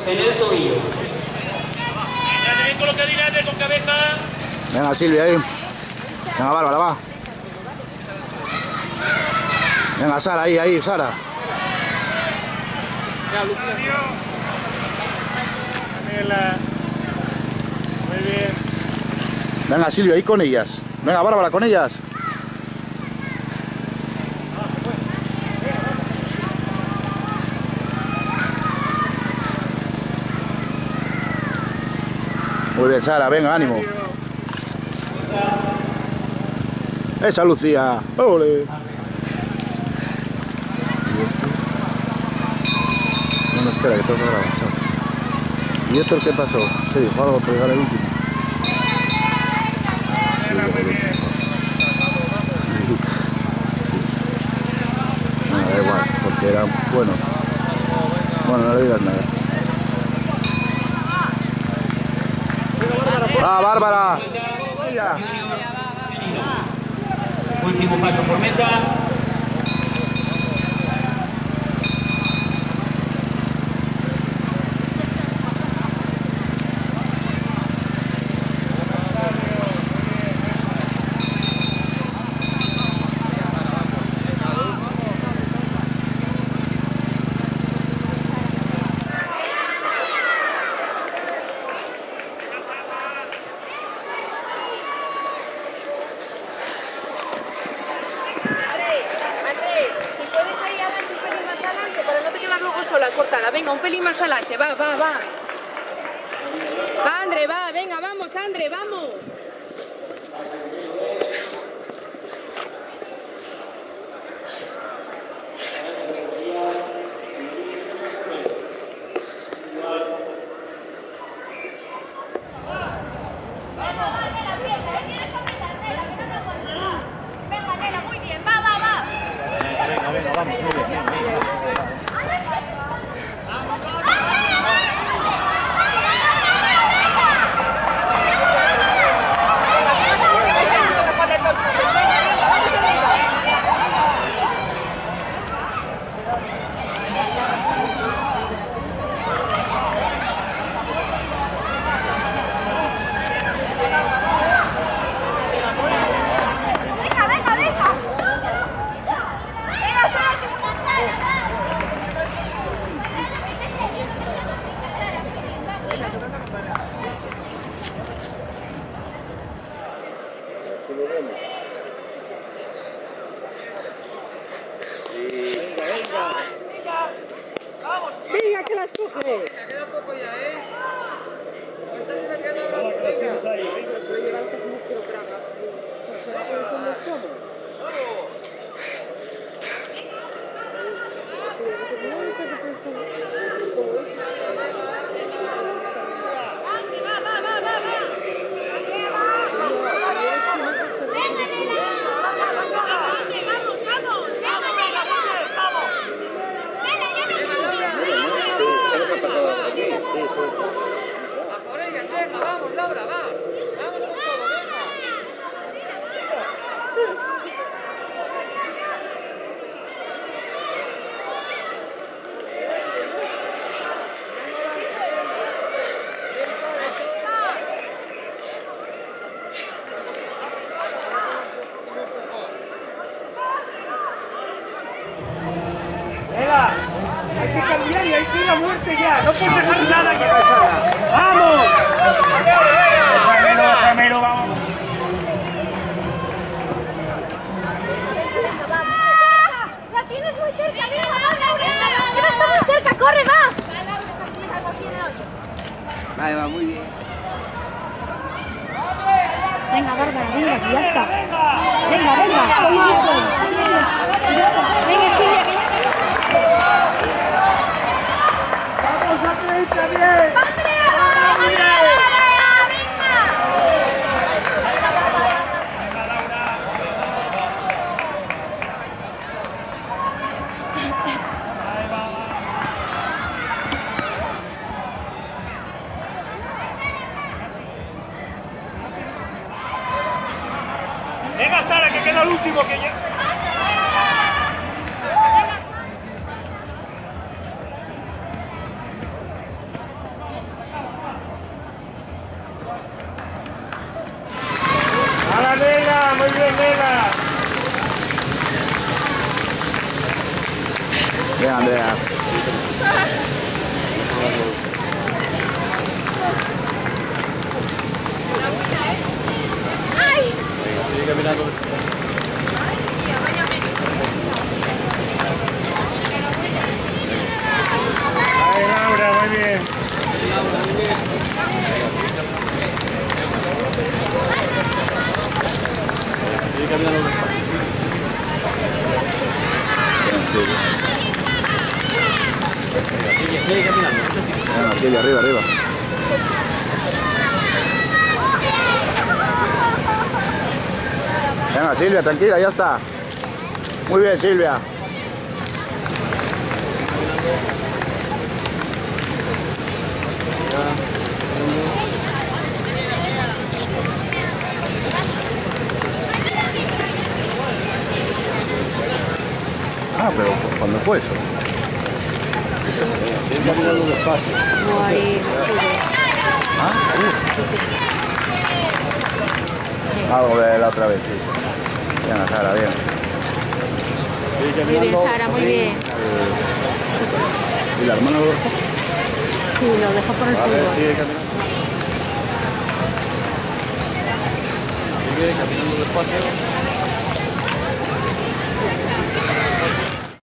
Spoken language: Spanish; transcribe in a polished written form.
En el tobillo. Venga, Silvia, ahí. Venga, Bárbara, va. Venga, Sara, ahí, Sara. Muy bien. Venga, Silvia, ahí con ellas. Venga, Bárbara, con ellas. Muy bien, Sara, venga, ánimo. Esa Lucía. ¡Ole! No, espera, que tengo que grabar, chao. ¿Y Héctor qué pasó? ¿Qué dijo? ¿Algo por llegar el último? Sí, no, da igual, porque era bueno. Bueno, no le digas nada. ¡Va, Bárbara! Último paso por meta. Sola, cortada, venga, un pelín más adelante, va. Va, André, va, venga, vamos, André, vamos. Venga, vamos, muy bien. Venga, que las coge. Queda poco ya, ¿eh? Vamos, Laura, va. Vamos con todo, venga. Venga, hay que cambiar y hay que ir a muerte ya. No puedes dejar nada que pasara. ¡Vamos! Déjamelo, vamos. ¡La tienes muy cerca! ¡Que está muy cerca! ¡Corre, va! Vale, va, muy bien. Venga, Bárbara, venga, que ya está. Venga. Venga, Silvia, que ya... ¡Vamos a 30 bien! Bien, Andrea. Sigue caminando. Ay, Laura, muy bien. Sigue caminando despacio. Bien, Silvia. Sigue caminando. Venga, Silvia, arriba, arriba. Venga, Silvia, tranquila, ya está. Muy bien, Silvia. Ah, pero ¿cuándo fue eso? Sigue caminando despacio. No, ahí. ¿Ah? Algo de la otra vez, sí. Bien, Sara, bien. Muy bien, Sara, muy bien. ¿Y la hermana lo dejó? Sí, lo dejo por el fútbol. Sigue caminando. Sigue caminando despacio.